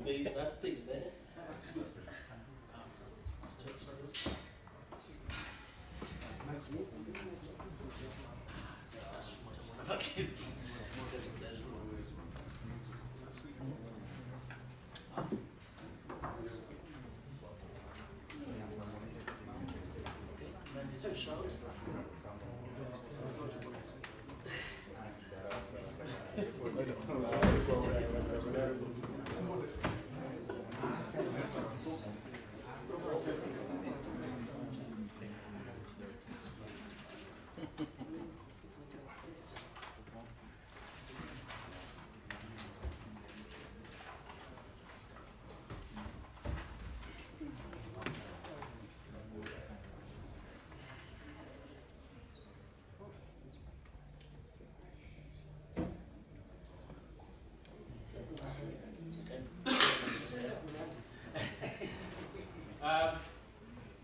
There is that thing there.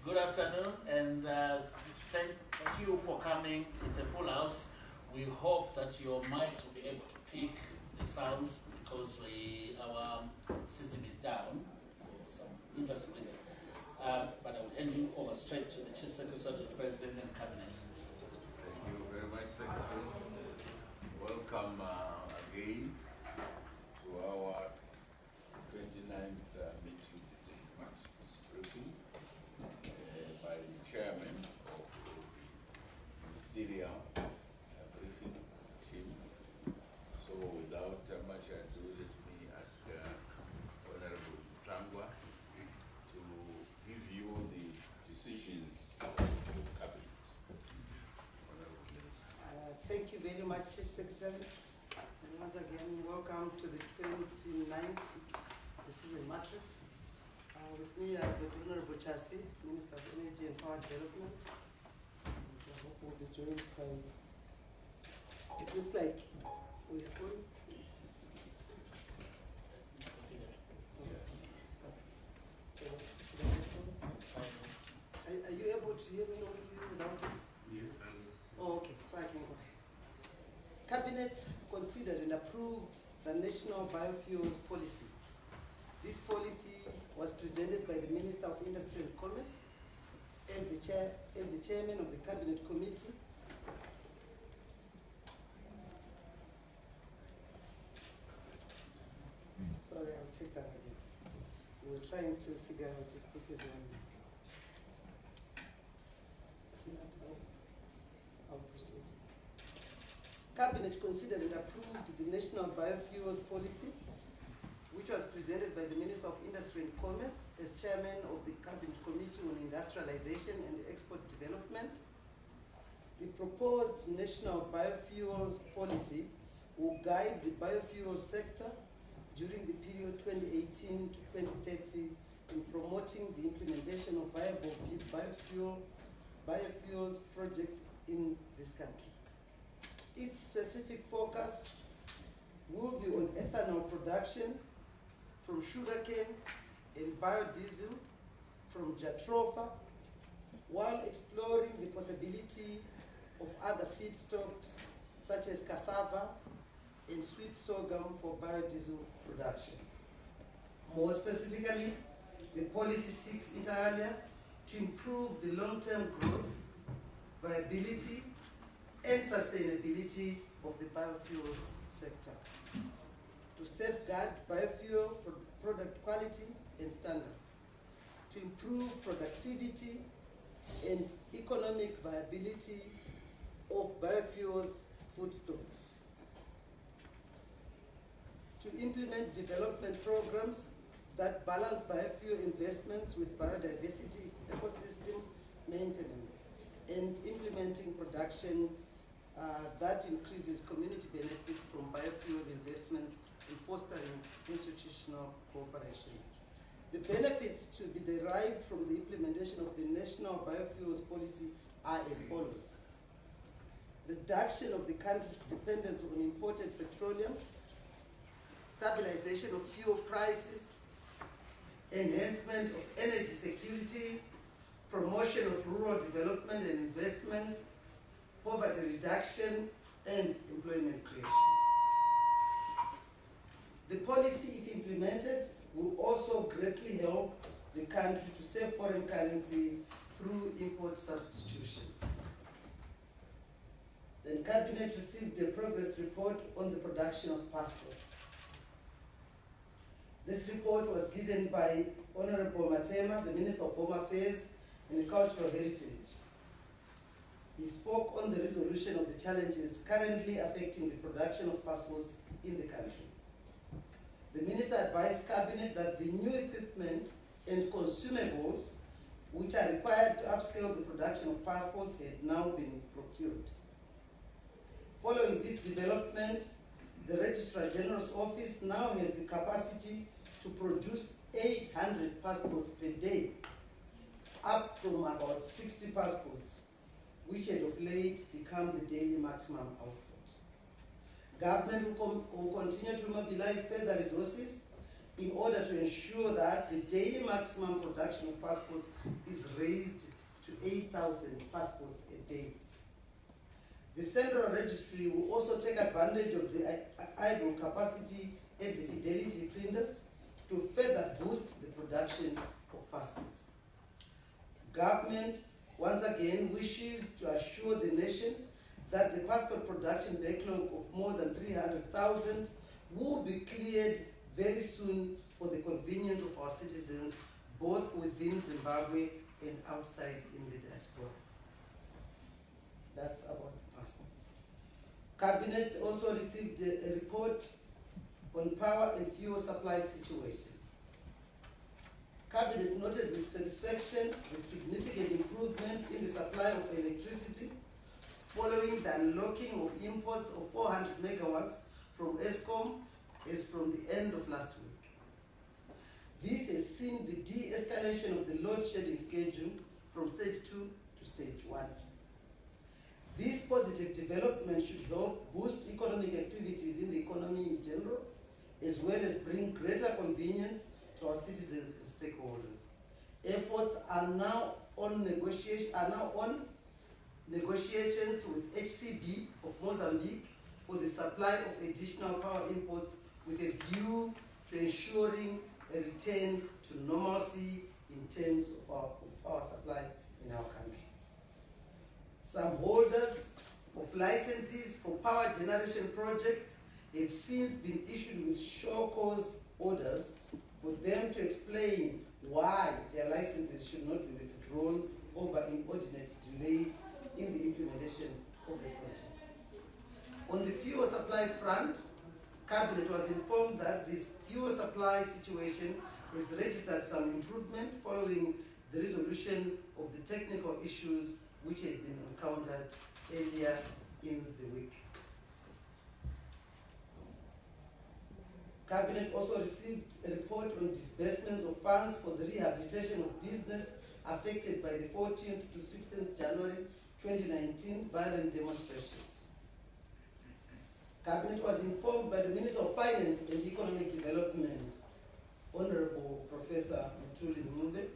Good afternoon, and thank you for coming. It's a full house. We hope that your mics will be able to pick the sounds because our system is down for some interesting reason. But I will hand you over straight to the Chief Secretary of the President and Cabinet. Thank you very much, Secretary. Welcome again to our 29th meeting this briefing by the chairman of the ministerial briefing team. So without much ado, let me ask Honorable Trangwa to give you the decisions of cabinet. Honorable Minister. Thank you very much, Chief Secretary. And once again, welcome to the 29th Decision Matrix. With me, I have Honorable Chasi, Minister of Energy and Power Development. And I hope we'll be joined by, it looks like we are going. Are you able to hear me all of you without this? Yes, Oh, okay, so I can go ahead. Cabinet considered and approved the National Biofuels Policy. This policy was presented by the Minister of Industry and Commerce as the chairman of the Cabinet Committee. Sorry, I'll take that again. We were trying to figure out if this is one. See that? I'll proceed. Cabinet considered and approved the National Biofuels Policy, which was presented by the Minister of Industry and Commerce as chairman of the Cabinet Committee on Industrialization and Export Development. The proposed National Biofuels Policy will guide the biofuels sector during the period 2018 to 2030 in promoting the implementation of viable biofuels projects in this country. Its specific focus will be on ethanol production from sugarcane and biodiesel from jatropha, while exploring the possibility of other feedstocks such as cassava and sweet sorghum for biodiesel production. More specifically, the policy seeks inter alia to improve the long-term growth, viability, and sustainability of the biofuels sector, to safeguard biofuel product quality and standards, to improve productivity and economic viability of biofuels food stocks. To implement development programs that balance biofuel investments with biodiversity ecosystem maintenance, and implementing production that increases community benefits from biofuel investments and fostering institutional cooperation. The benefits to be derived from the implementation of the National Biofuels Policy are as follows. Reduction of the country's dependence on imported petroleum, stabilization of fuel prices, enhancement of energy security, promotion of rural development and investment, poverty reduction, and employment creation. The policy, if implemented, will also greatly help the country to save foreign currency through import substitution. Then Cabinet received a progress report on the production of passports. This report was given by Honorable Matema, the Minister of Home Affairs and Cultural Heritage. He spoke on the resolution of the challenges currently affecting the production of passports in the country. The Minister advised Cabinet that the new equipment and consumables which are required to upscale the production of passports had now been procured. Following this development, the Registrar General's Office now has the capacity to produce 800 passports per day, up from about 60 passports, which had of late become the daily maximum output. Government will continue to mobilize further resources in order to ensure that the daily maximum production of passports is raised to 8,000 passports a day. The Central Registry will also take advantage of the idle capacity at the Fidelity printers to further boost the production of passports. Government once again wishes to assure the nation that the passport production backlog of more than 300,000 will be cleared very soon for the convenience of our citizens, both within Zimbabwe and outside in the diaspora. That's about passports. Cabinet also received a report on power and fuel supply situation. Cabinet noted with satisfaction the significant improvement in the supply of electricity following the unlocking of imports of 400 megawatts from ESCOM as from the end of last week. This has seen the de-escalation of the load shedding schedule from stage 2 to stage 1. This positive development should help boost economic activities in the economy in general, as well as bring greater convenience to our citizens and stakeholders. Efforts are now on negotiations with HCB of Mozambique for the supply of additional power imports with a view to ensuring a return to normalcy in terms of our power supply in our country. Some holders of licenses for power generation projects have since been issued with show cause orders for them to explain why their licenses should not be withdrawn over inordinate delays in the implementation of the projects. On the fuel supply front, Cabinet was informed that this fuel supply situation has registered some improvement following the resolution of the technical issues which had been encountered earlier in the week. Cabinet also received a report on disbursements of funds for the rehabilitation of business affected by the 14th to 16th January 2019 violent demonstrations. Cabinet was informed by the Minister of Finance and Economic Development, Honorable Professor Mthuli Ncube,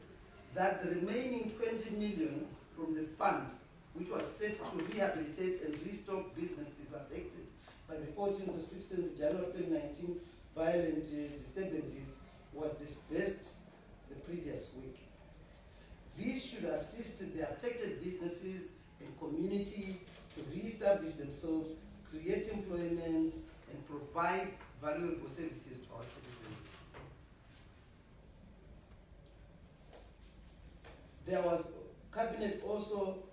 that the remaining 20 million from the fund, which was set to rehabilitate and restock businesses affected by the 14th to 16th January 2019 violent disturbances, was disbursed the previous week. This should assist the affected businesses and communities to re-establish themselves, create employment, and provide valuable services to our citizens. There was Cabinet also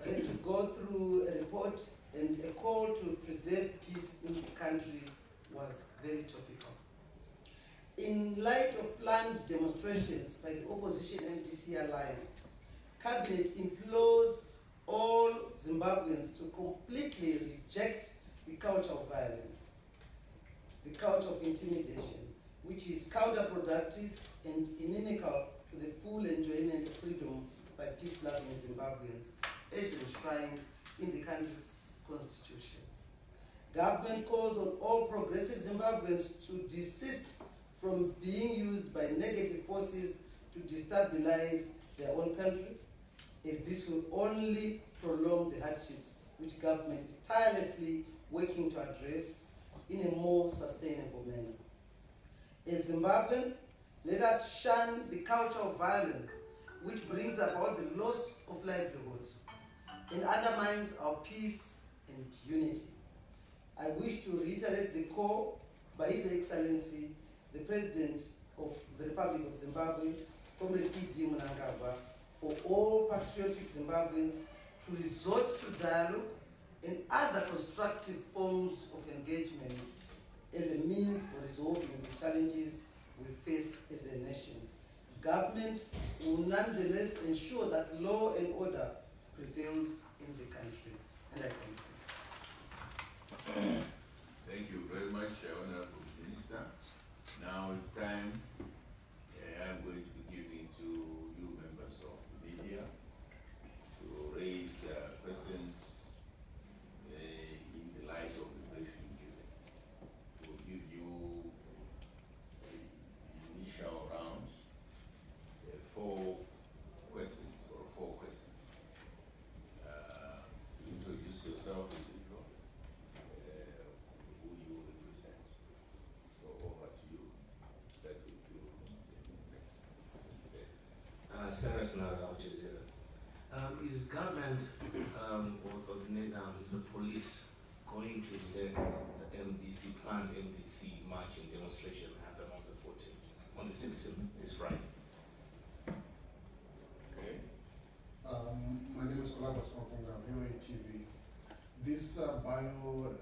had to go through a report, and a call to preserve peace in the country was very topical. In light of planned demonstrations by the opposition NDC alliance, Cabinet implores all Zimbabweans to completely reject the culture of violence, the culture of intimidation, which is counterproductive and inimical to the full enjoyment of freedom by peace-loving Zimbabweans, as enshrined in the country's constitution. Government calls on all progressive Zimbabweans to desist from being used by negative forces to destabilize their own country, as this will only prolong the hardships which government is tirelessly working to address in a more sustainable manner. As Zimbabweans, let us shun the culture of violence which brings about the loss of livelihoods and undermines our peace and unity. I wish to reiterate the call by His Excellency, the President of the Republic of Zimbabwe, Comrade E.D. Mnangagwa, for all patriotic Zimbabweans to resort to dialogue and other constructive forms of engagement as a means for resolving the challenges we face as a nation. Government will nonetheless ensure that law and order prevails in the country. And I thank you. Thank you very much, Honorable Minister. Now it's time. I'm going to be giving to you members of the media to raise questions in the light of the briefing given. We'll give you the initial round, 4 questions or 4 questions. Introduce yourself as usual, who you represent. So over to you. Start with you next. Senator Al Jazeera. Is government or the police going to let the MDC, planned MDC march and demonstration happen on the 14th, on the 16th, this Friday? Okay. My name is Olabas from VOA TV. This biofuel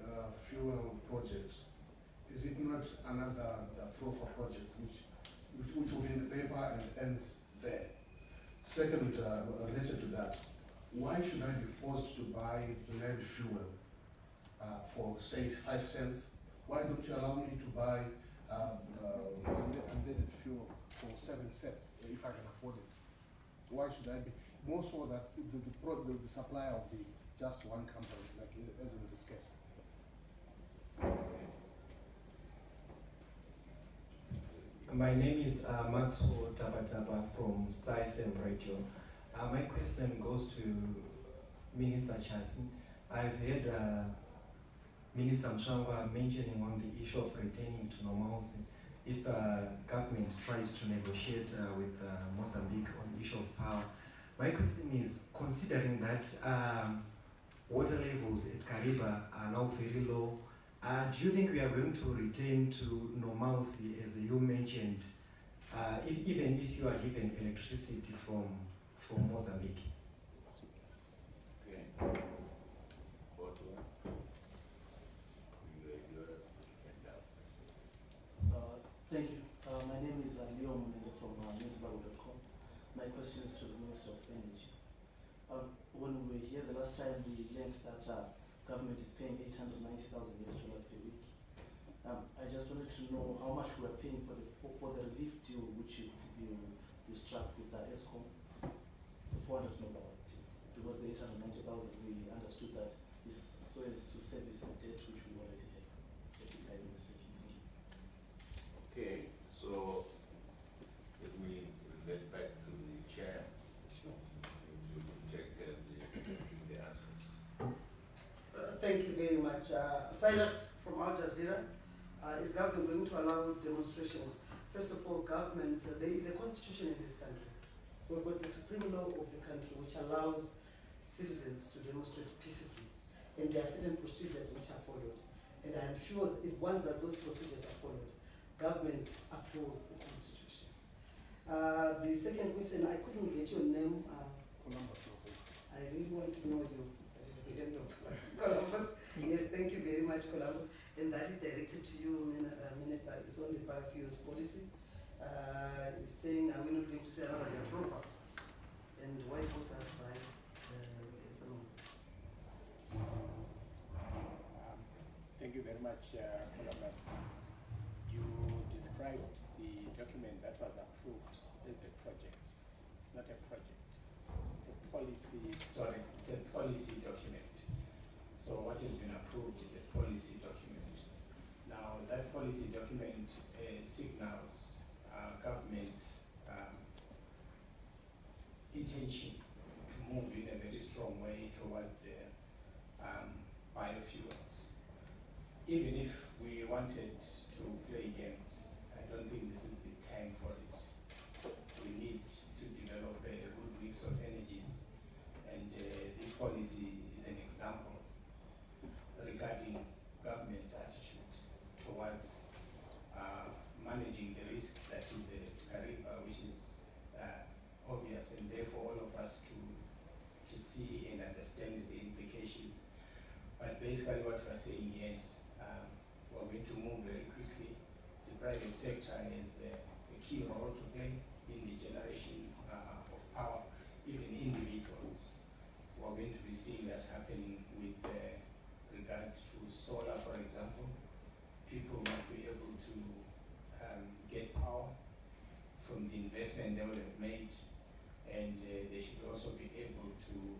project, is it not another Trofa project which will be in the paper and ends there? Second, related to that, why should I be forced to buy blend fuel for say 5 cents? Why don't you allow me to buy unleaded fuel for 7 cents if I can afford it? Why should I be? More so that the supplier will be just one company, like as in this case. My name is Maxwell Tabataba from Star FM Radio. My question goes to Minister Chasi. I've heard Minister Mshangwa mentioning on the issue of returning to normalcy if government tries to negotiate with Mozambique on the issue of power. My question is, considering that water levels at Kariba are now very low, do you think we are going to return to normalcy, as you mentioned, even if you are given electricity from Mozambique? Okay. Thank you. My name is Leo Munende from newsblog.com. My question is to the Minister of Energy. When we were here the last time, we learned that government is paying $890,000 per week. I just wanted to know how much we are paying for the relief deal which you struck with the ESCOM, the 400 megawatt deal. Because the 890,000, we understood that is so as to service the debt which we already have. If I'm mistaken. Okay, so let me revert back to the chair. Sure. To check the answers. Thank you very much. Silas from Al Jazeera. Is government going to allow demonstrations? First of all, government, there is a constitution in this country. We've got the supreme law of the country which allows citizens to demonstrate peacefully. And there are certain procedures which are followed. And I'm sure if once that those procedures are followed, government upholds the constitution. The second question, I couldn't get your name. Columbus Novel. I really want to know you at the end of Columbus. Yes, thank you very much, Columbus. And that is directed to you, Minister. It's on the biofuels policy. It's saying, are we not going to say another Jatropha? And why force us by ethanol? Thank you very much, Columbus. You described the document that was approved as a project. It's not a project. It's a policy. Sorry, it's a policy document. So what has been approved is a policy document. Now, that policy document signals government's intention to move in a very strong way towards biofuels. Even if we wanted to play games, I don't think this is the time for it. We need to develop a good mix of energies, and this policy is an example regarding government's attitude towards managing the risk that is at Kariba, which is obvious, and therefore all of us to see and understand the implications. But basically what we're saying is we're going to move very quickly. The private sector has a key role to play in the generation of power, even individuals. We're going to be seeing that happening with regards to solar, for example. People must be able to get power from the investment they would have made, and they should also be able to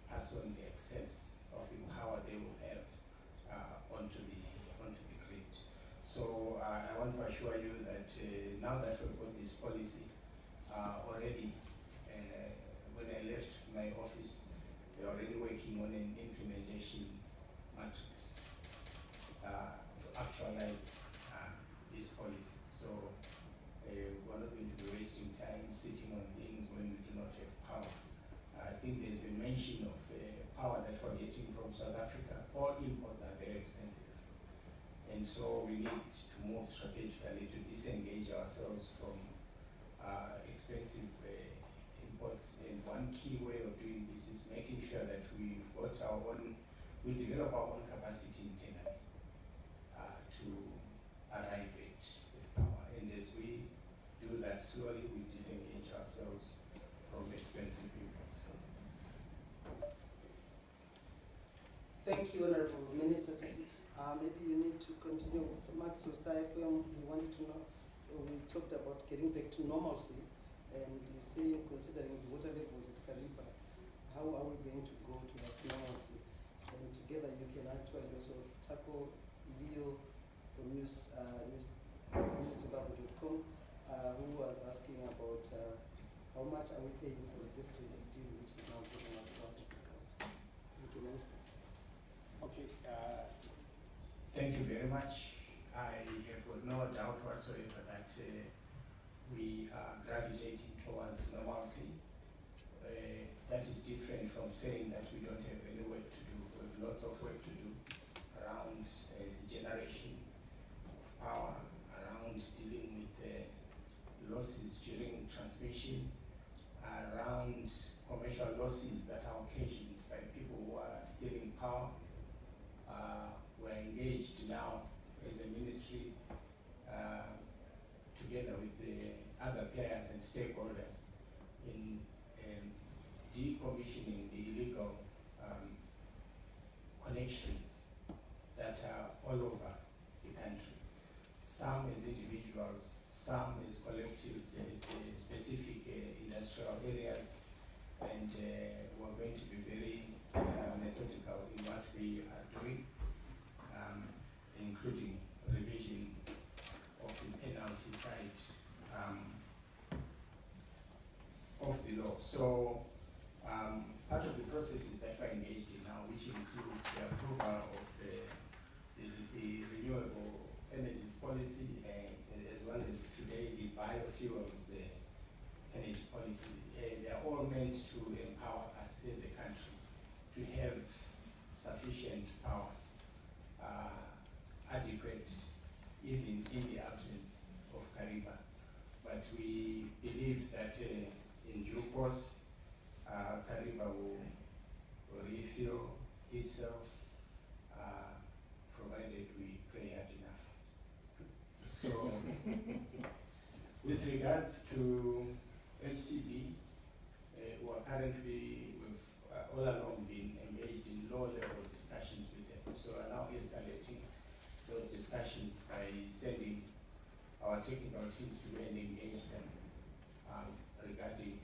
pass on the excess of the power they will have onto the grid. So I want to assure you that now that we've got this policy already, when I left my office, they're already working on an implementation matrix to actualize this policy. So we're not going to be wasting time sitting on things when we do not have power. I think there's been mention of power that we're getting from South Africa. All imports are very expensive. And so we need to move strategically to disengage ourselves from expensive imports. And one key way of doing this is making sure that we've got our own, we develop our own capacity internally to arrive at power. And as we do that slowly, we disengage ourselves from expensive imports. Thank you, Honorable Minister Tesi. Maybe you need to continue with Max with IFM. He wanted to know, we talked about getting back to normalcy, and he's saying, considering the water levels at Kariba, how are we going to go to that normalcy? And together you can actually also tackle Leo from newszimbabwe.com, who was asking about how much are we paying for this relief deal, which is now giving us about accounts. Thank you, Minister. Okay. Thank you very much. I have no doubt whatsoever that we are gravitating towards normalcy. That is different from saying that we don't have any work to do. We have lots of work to do around generation of power, around dealing with losses during transmission, around commercial losses that are occasioned by people who are stealing power. We're engaged now as a ministry together with the other players and stakeholders in decommissioning the illegal connections that are all over the country. Some as individuals, some as collectives at specific industrial areas, and we're going to be very methodical in what we are doing, including revision of the penalty side of the law. So part of the processes that we're engaged in now, which includes the approval of the renewable energies policy, as well as today the biofuels energy policy, they are all meant to empower us as a country to have sufficient power, adequate even in the absence of Kariba. but we believe that in due course, Kariba will refill itself, provided we pray hard enough. So, with regards to HCB, we are currently, we've all along been engaged in low-level discussions with them. So we are now escalating those discussions by sending our technical teams to go and engage them regarding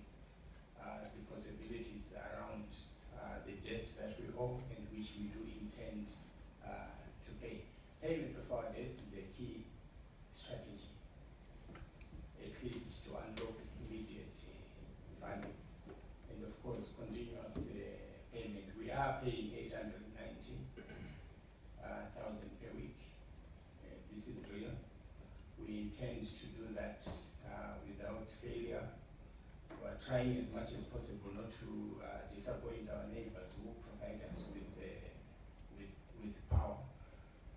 the possibilities around the debt that we owe and which we do intend to pay. Payment of our debts is a key strategy, at least to unlock immediate value. And of course, continuous payment. We are paying 890,000 per week. This is real. We intend to do that without failure. We are trying as much as possible not to disappoint our neighbors who provide us with power.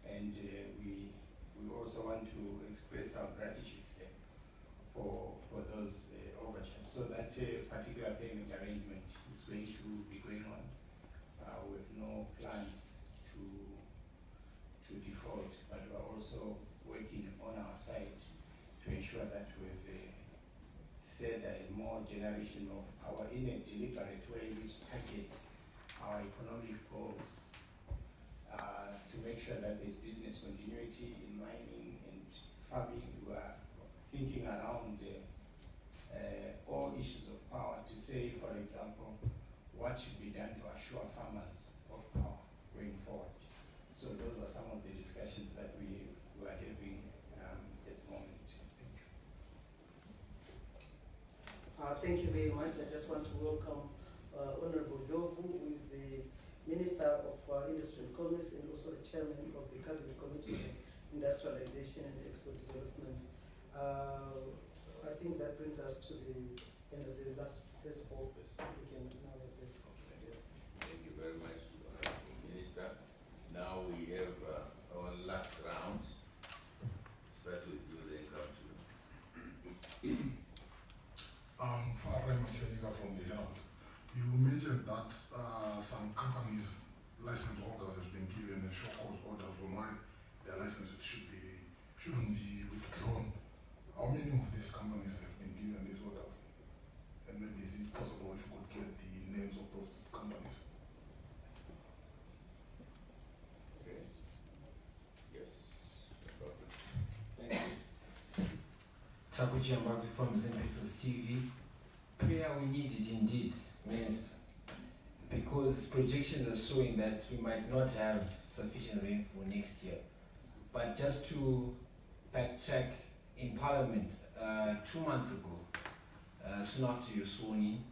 And we also want to express our gratitude to them for those overtures. So that particular payment arrangement is going to be going on. We have no plans to default, but we are also working on our side to ensure that we have further and more generation of power in a deliberate way which targets our economic goals, to make sure that there's business continuity in mining and farming. We are thinking around all issues of power to say, for example, what should be done to assure farmers of power going forward. So those are some of the discussions that we are having at the moment. Thank you. Thank you very much. I just want to welcome Honorable Dovu, who is the Minister of Industry and Commerce and also the Chairman of the Cabinet Committee on Industrialization and Export Development. I think that brings us to the end of the first four. We can now have this. Thank you very much, Minister. Now we have our last round. Start with you, then come to you. Farai Machenika from the Herald. You mentioned that some companies' license orders have been given and show cause orders on why their licenses shouldn't be withdrawn. How many of these companies have been given these orders? And maybe is it possible if we could get the names of those companies? Okay. Yes. No problem. Thank you. Takuchi Ambaki from Zen People's TV. Prayer, we need it indeed, Minister, because projections are showing that we might not have sufficient rainfall next year. But just to backtrack, in Parliament 2 months ago, soon after your sworn in,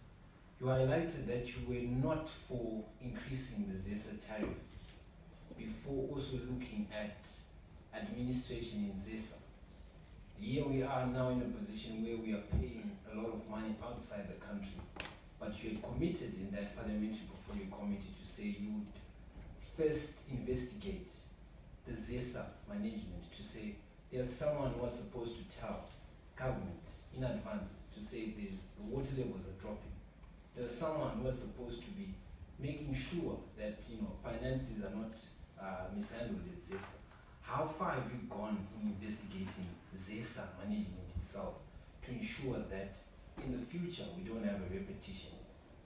you highlighted that you were not for increasing the ZESA tariff before also looking at administration in ZESA. Here we are now in a position where we are paying a lot of money outside the country, but you had committed in that parliamentary portfolio committee to say you would first investigate the ZESA management, to say there's someone who was supposed to tell government in advance to say the water levels are dropping. There's someone who was supposed to be making sure that finances are not mishandled at ZESA. How far have you gone in investigating ZESA management itself to ensure that in the future we don't have a repetition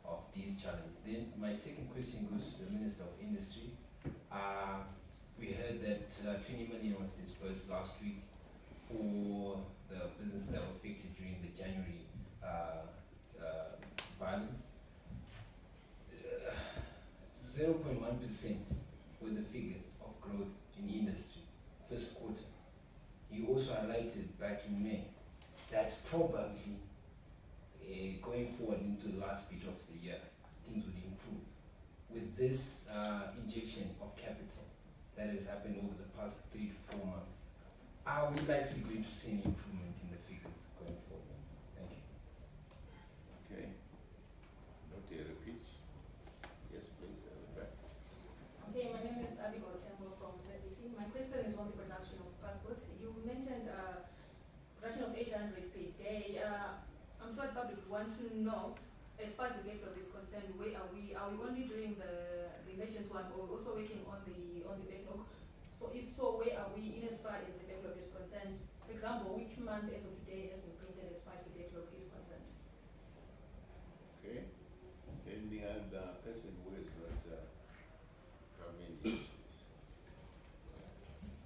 of these challenges? Then my second question goes to the Minister of Industry. We heard that 20 million was disbursed last week for the business that were affected during the January violence. 0.1% were the figures of growth in industry, first quarter. You also highlighted back in May that probably going forward into the last bit of the year, things would improve. With this injection of capital that has happened over the past 3 to 4 months, are we likely going to see an improvement in the figures going forward? Thank you. Okay. Not a repeat. Yes, please. Okay, my name is Abigail Temple from ZBC. My question is on the production of passports. You mentioned production of 800 per day. may, I'm sure the public would want to know, as far as the backlog is concerned, where are we? Are we only doing the emergency one, or also working on the backlog? So if so, where are we in as far as the backlog is concerned? For example, which month as of today has been printed as far as the backlog is concerned? Okay. Any other person who is not coming in?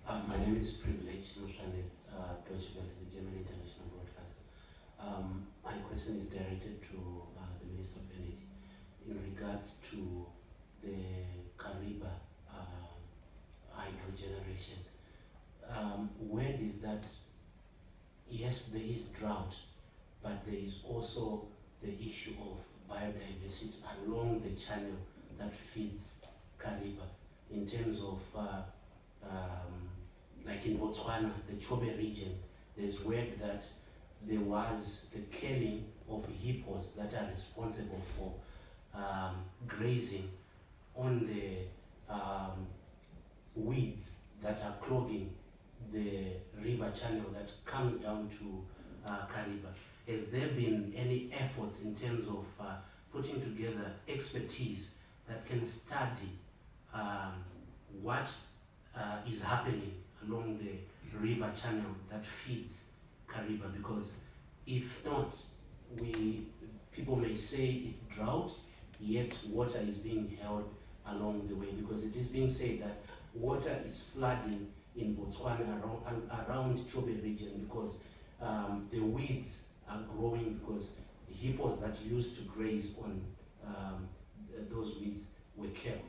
My name is Privilege Mushane, Deutsche Welle, the German international broadcaster. My question is directed to the Minister of Energy in regards to the Kariba hydro generation. Where is that? Yes, there is drought, but there is also the issue of biodiversity along the channel that feeds Kariba in terms of like in Botswana, the Chobe region, there's word that there was the killing of hippos that are responsible for grazing on the weeds that are clogging the river channel that comes down to Kariba. Has there been any efforts in terms of putting together expertise that can study what is happening along the river channel that feeds Kariba? Because if not, people may say it's drought, yet water is being held along the way, because it is being said that water is flooding in Botswana around Chobe region because the weeds are growing, because the hippos that used to graze on those weeds were killed.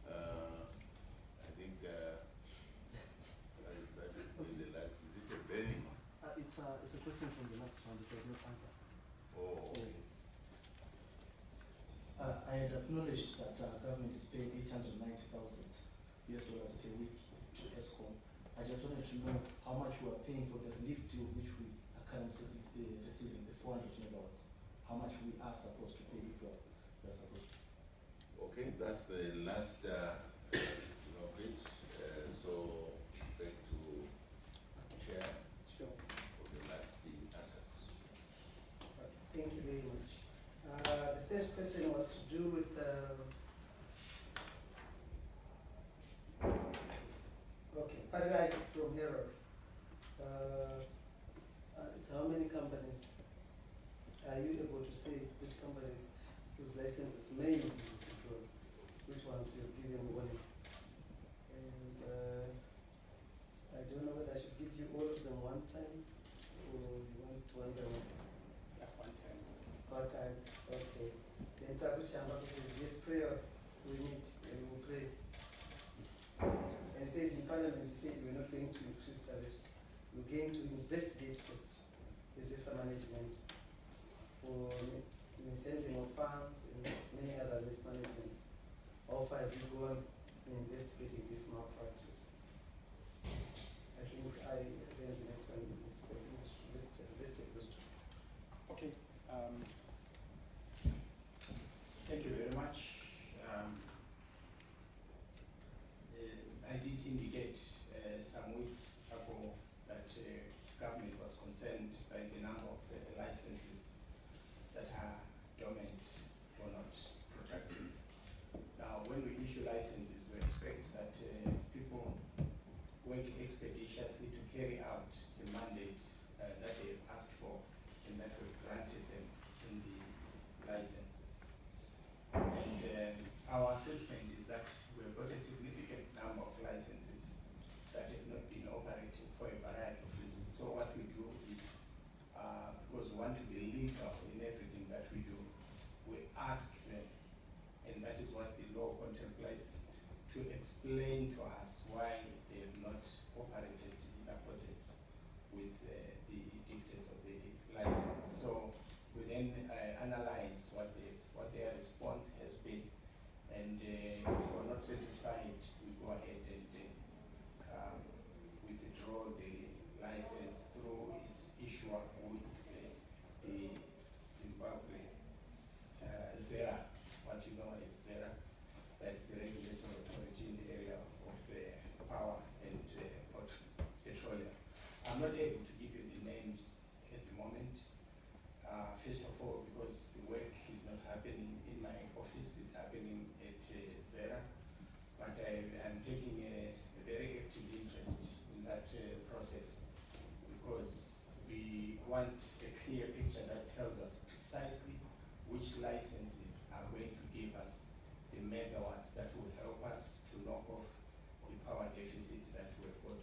I think that would be the last. Is it a burning? It's a question from the last round. It was not answered. Oh, okay. I had acknowledged that government is paying $890,000 per week to ESCOM. I just wanted to know how much we are paying for the relief deal which we are currently receiving, the 400 megawatt. How much we are supposed to pay if we are supposed to. Okay, that's the last bit. So back to Chair Sure. for the last answers. Thank you very much. The first question was to do with Farai from Herald. It's how many companies? Are you able to say which companies whose licenses may be controlled? Which ones you've given warning? And I don't know whether I should give you all of them one time or you want one by one. Yeah, one time. One time, okay. Then Tabu Chamba says, yes, prayer we need, and we will pray. And he says in Parliament, he said we're not going to increase tariffs. We're going to investigate first. This is a management for mishandling of funds and many other mismanagements. How far have you gone in investigating this malpractice? I think then the next one is for industry. Let's take those two. Okay. Thank you very much. I did indicate some weeks ago that government was concerned by the number of licenses that are dormant or not protected. Now, when we issue licenses, we expect that people work expeditiously to carry out the mandate that they've asked for and that we've granted them in the licenses. And our assessment is that we've got a significant number of licenses that have not been operating for a variety of reasons. So what we do is, because we want to be legal in everything that we do, we ask them, and that is what the law contemplates, to explain to us why they have not operated in accordance with the dictates of the license. So we then analyze what their response has been, and if we're not satisfied, we go ahead and withdraw the license through its issuer, who is the Zimbabwe ZERA, what you know as ZERA. That's the regulatory authority in the area of power and petroleum. I'm I'm not able to give you the names at the moment. First of all, because the work is not happening in my office, it's happening at Zera. But I'm taking a very active interest in that process, because we want a clear picture that tells us precisely which licenses are going to give us the megawatts that will help us to knock off the power deficit that we've got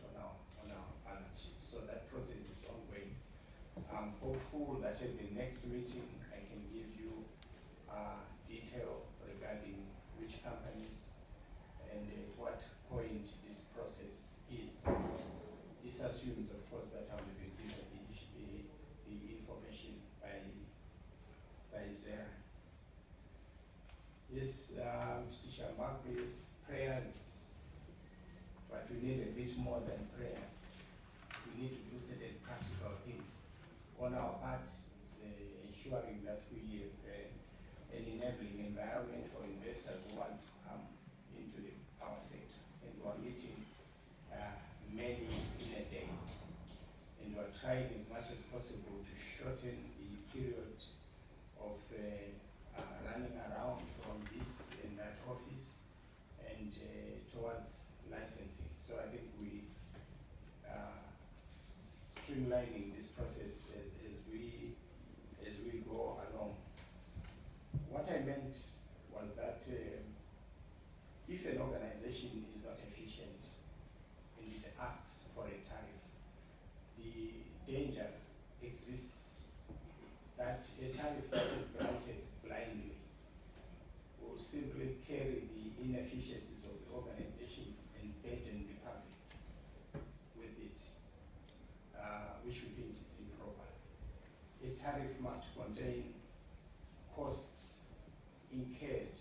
on our balance sheet. So that process is ongoing. I'm hopeful that at the next meeting I can give you detail regarding which companies and at what point this process is. This assumes, of course, that I will be given the information by Zera. Yes, Mr. Shambakwi's prayers, but we need a bit more than prayers. We need to do certain practical things. On our part, it's ensuring that we have an enabling environment for investors who want to come into the power sector. And we're meeting many in a day. And we're trying as much as possible to shorten the period of running around from this and that office and towards licensing. So I think we streamlining this process as we go along. What I meant was that if an organization is not efficient and it asks for a tariff, the danger exists that a tariff that is granted blindly will simply carry the inefficiencies of the organization and burden the public with it, which we think is improper. A tariff must contain costs incurred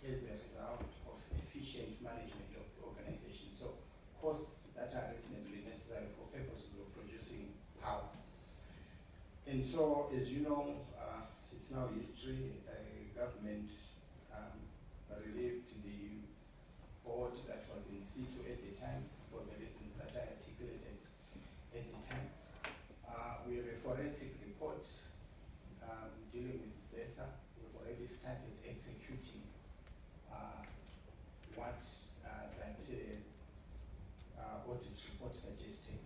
as a result of efficient management of the organization. So costs that are reasonably necessary for purposes of producing power. And so, as you know, it's now history. Government relieved the board that was in situ at the time for the reasons that I articulated at the time. We have a forensic report dealing with ZESA. We've already started executing what that audit report suggested.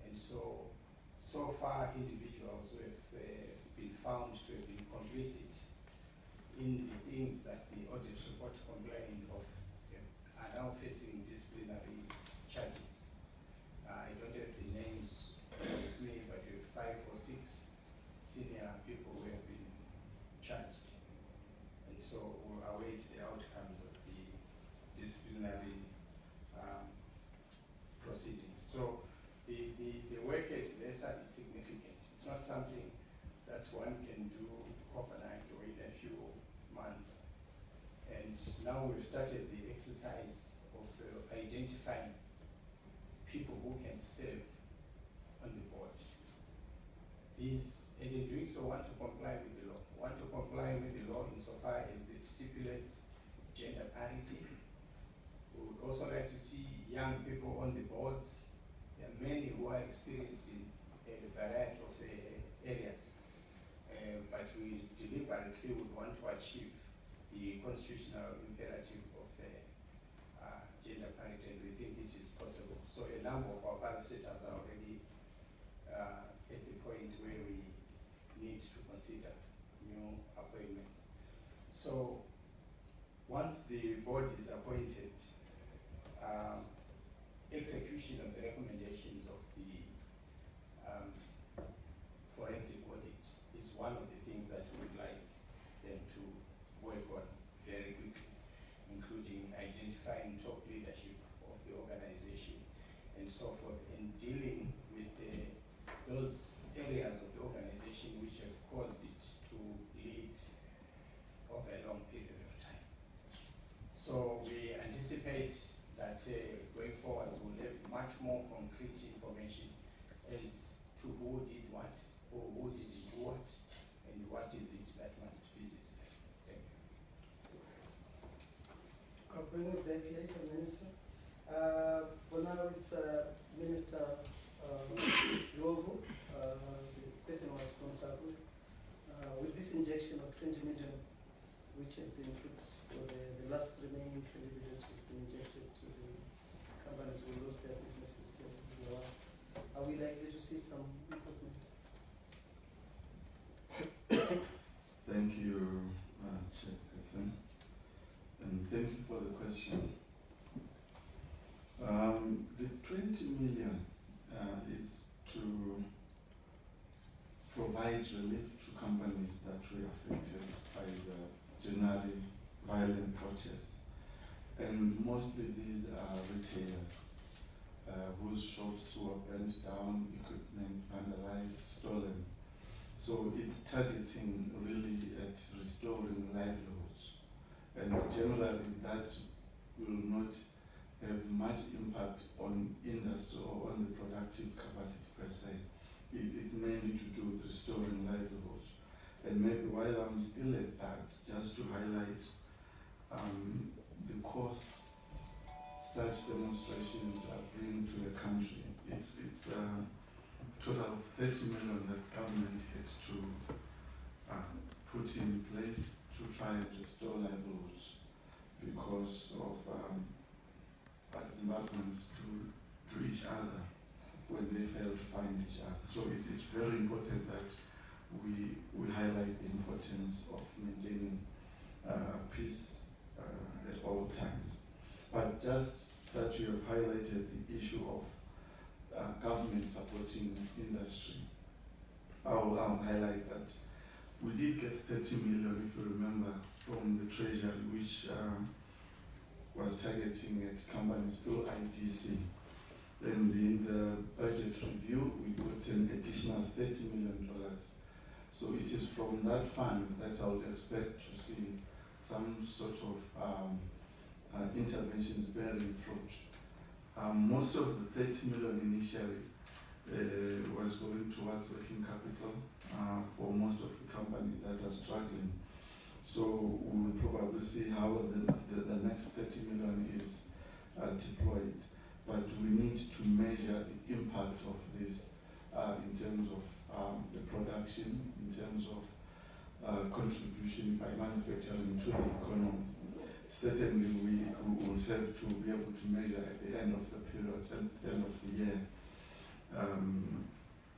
And so far individuals who have been found to have been complicit in the things that the audit report complained of are now facing disciplinary charges. I don't have the names with me, but we have 5 or 6 senior people who have been charged. And so we'll await the outcomes of the disciplinary proceedings. So the work at ZESA is significant. It's not something that one can do overnight or in a few months. And now we've started the exercise of identifying people who can serve on the board. And in doing so, want to comply with the law. Want to comply with the law insofar as it stipulates gender parity. We would also like to see young people on the boards. There are many who are experienced in a variety of areas. But we deliberately would want to achieve the constitutional imperative of gender parity, and we think it is possible. So a number of our parastatals are already at the point where we need to consider new appointments. So once the board is appointed, execution of the recommendations of the forensic audit is one of the things that we would like them to work on very quickly, including identifying top leadership of the organization and so forth, and dealing with those areas of the organization which have caused it to lead over a long period of time. So we anticipate that going forward we'll have much more concrete information as to who did what, or who didn't do what, and what is it that must visit them. Thank you. I'll bring it back later, Minister. For now, it's Minister Rovo. The question was from Tabu. With this injection of 20 million, which has been put for the last remaining 20 million, which has been injected to the companies who lost their businesses, are we likely to see some improvement? Thank you, Chairperson, and thank you for the question. The 20 million is to provide relief to companies that were affected by the January violent protests. And mostly these are retailers whose shops were burnt down, equipment vandalized, stolen. So it's targeting really at restoring livelihoods. And generally that will not have much impact on industry or on the productive capacity per se. It's mainly to do with restoring livelihoods. And maybe while I'm still at that, just to highlight the cost such demonstrations are bringing to the country. It's a total of 30 million that government had to put in place to try and restore livelihoods because of what Zimbabweans do to each other when they fail to find each other. So it's very important that we highlight the importance of maintaining peace at all times. But just that you have highlighted the issue of government supporting industry, I'll highlight that we did get 30 million, if you remember, from the Treasury, which was targeting at companies through ITC. Then in the budget review, we got an additional $30 million. So it is from that fund that I would expect to see some sort of interventions bearing fruit. Most of the 30 million initially was going towards working capital for most of the companies that are struggling. So we will probably see how the next 30 million is deployed. But we need to measure the impact of this in terms of the production, in terms of contribution by manufacturing to the economy. Certainly we will have to be able to measure at the end of the period, at the end of the year,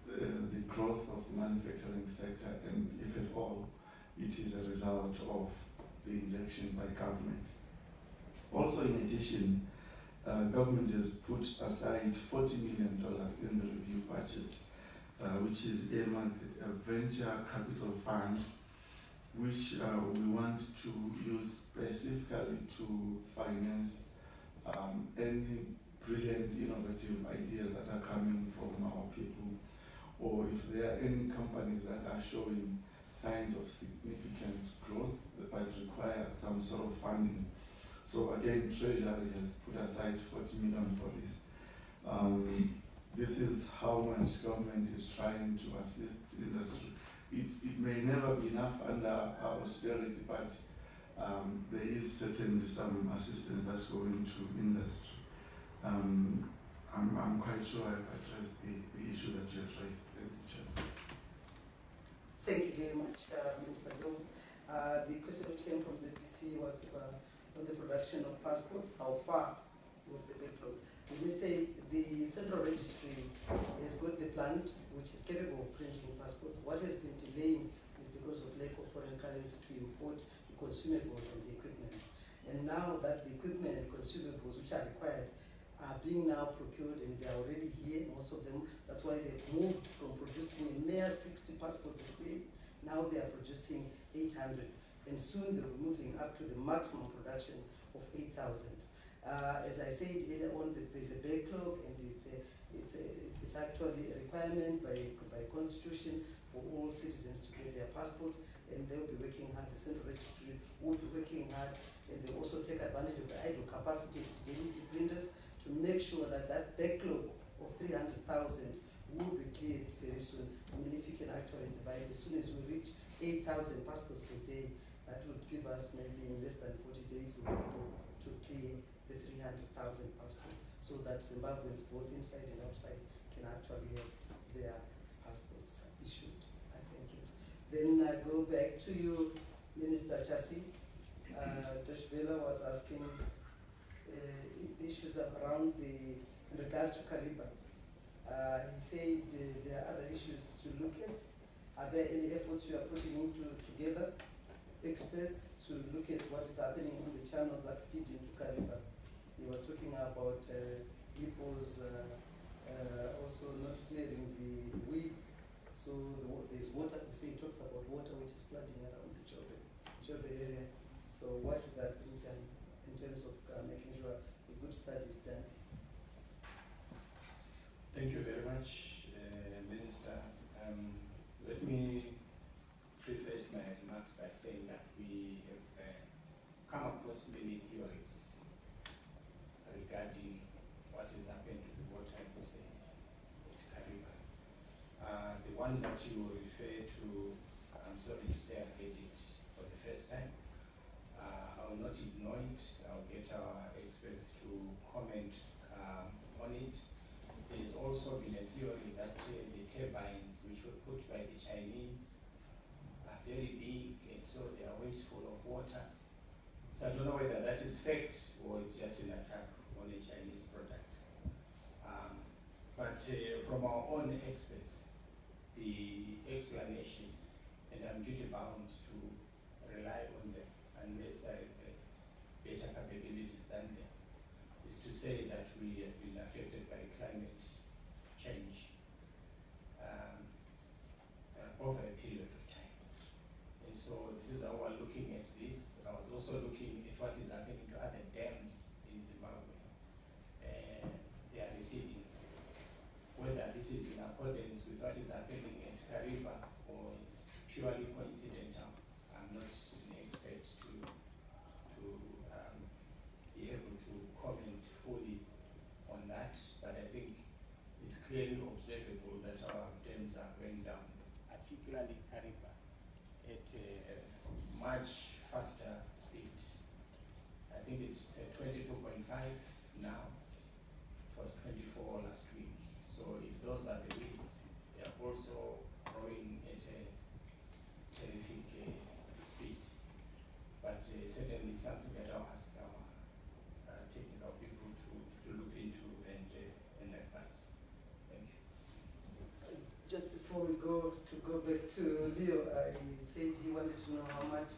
the growth of the manufacturing sector, and if at all, it is a result of the injection by government. Also, in addition, government has put aside $40 million in the review budget, which is earmarked a venture capital fund, which we want to use specifically to finance any brilliant, innovative ideas that are coming from our people, or if there are any companies that are showing signs of significant growth but require some sort of funding. So again, Treasury has put aside 40 million for this. This is how much government is trying to assist industry. It may never be enough under austerity, but there is certainly some assistance that's going to industry. I'm quite sure I've addressed the issue that you have raised. Thank you very much, Minister Dom. The question that came from ZPC was on the production of passports. How far with the backlog? Let me say the central registry has got the plant which is capable of printing passports. What has been delaying is because of lack of foreign currency to import the consumables and the equipment. And now that the equipment and consumables which are required are being now procured and they are already here, most of them, that's why they've moved from producing a mere 60 passports a day, now they are producing 800. And soon they'll be moving up to the maximum production of 8,000. As I said earlier on, there's a backlog, and it's actually a requirement by constitution for all citizens to get their passports, and they'll be working hard. The central registry will be working hard, and they also take advantage of the idle capacity of DLT printers to make sure that that backlog of 300,000 will be cleared very soon. I mean, if you can actually divide, as soon as we reach 8,000 passports per day, that would give us maybe in less than 40 days we'll be able to clear the 300,000 passports, so that Zimbabweans both inside and outside can actually have their passports issued. I thank you. Then I go back to you, Minister Chasi. Josh Vela was asking issues around in regards to Kariba. He said there are other issues to look at. Are there any efforts you are putting into together, experts, to look at what is happening on the channels that feed into Kariba? He was talking about hippos also not clearing the weeds. So there's water, he talks about water which is flooding around the Chobe area. So what is that being done in terms of making sure a good study is done? Thank you very much, Minister. Let me preface my remarks by saying that we have come across many theories regarding what is happening to the water at Kariba. The one that you refer to, I'm sorry to say I heard it for the first time. I will not ignore it. I'll get our experts to comment on it. There's also been a theory that the turbines which were put by the Chinese are very big, and so they are wasteful of water. So I don't know whether that is fact or it's just an attack on a Chinese product. But from our own experts, the explanation, and I'm duty bound to rely on them unless I have better capabilities than them, is to say that we have been affected by climate change over a period of time. And so this is how we're looking at this. I was also looking at what is happening to other dams in Zimbabwe. They are receding. Whether this is in accordance with what is happening at Kariba or it's purely coincidental, I'm not an expert to be able to comment fully on that, but I think it's clearly observable that our dams are going down, particularly Kariba, at a much faster speed. I think it's at 22.5 now. It was 24 last week. So if those are the rates, they are also growing at a terrific speed. But certainly something that I'll ask our technical people to look into and advise. Thank you. Just before we go back to Leo, he said he wanted to know how much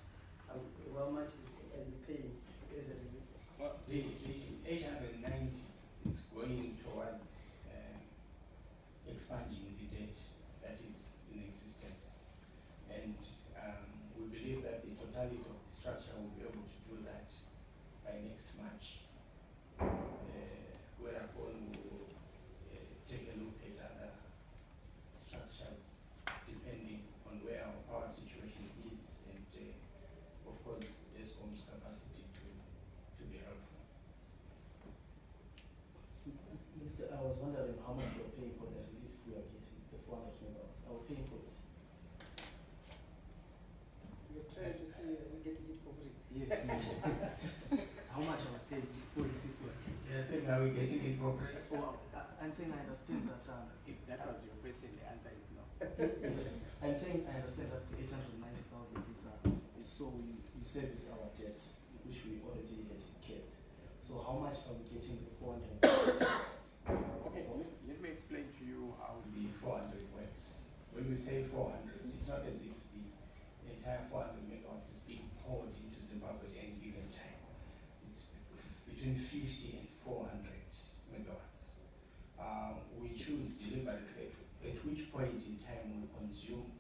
are you paying as a relief? Well, the 890 is going towards expunging the debt that is in existence. And we believe that the totality of the structure will be able to do that by next March. Whereupon we will take a look at other structures depending on where our power situation is and of course ESCOM's capacity to be helpful. Minister, I was wondering how much you're paying for the relief we are getting, the 400 megawatts. Are we paying for it? You're trying to say we're getting it for free. Yes. How much am I paying for it? Yes, and are we getting it for free? Well, I'm saying I understand that. If that was your question, the answer is no. Yes, I'm saying I understand that 890,000 is so we service our debt, which we already had kept. So how much are we getting the 400? Okay, let me explain to you how The 400 works. When we say 400, it's not as if the entire 400 megawatts is being poured into Zimbabwe at any given time. It's between 50 and 400 megawatts. We choose delivery rate, at which point in time we consume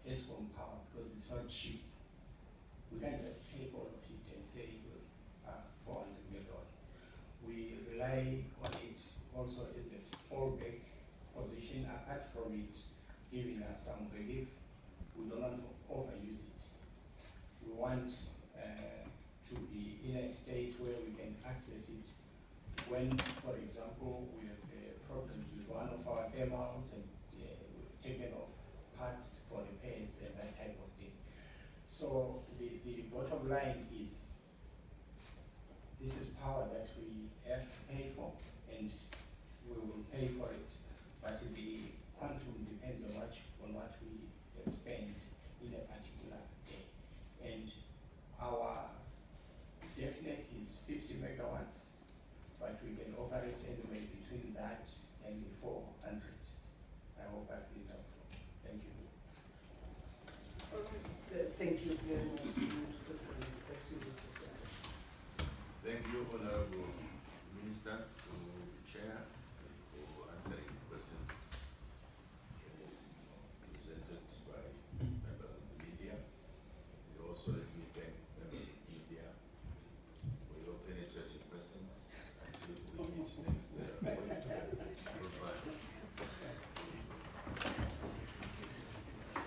ESCOM power because it's not cheap. We can't just take all of it and say 400 megawatts. We rely on it also as a fallback position, apart from it giving us some relief. We don't want to overuse it. We want to be in a state where we can access it when, for example, we have problems with one of our thermals and we've taken off parts for repairs and that type of thing. So the bottom line is this is power that we have to pay for, and we will pay for it but the quantum depends on what we spend in a particular day. And our definite is 50 megawatts, but we can operate anywhere between that and the 400. I hope I've been helpful. Thank you. Thank you very much, Mr. Senator. Back to you, Mr. Senator. Thank you, Honorable Ministers, to the Chair,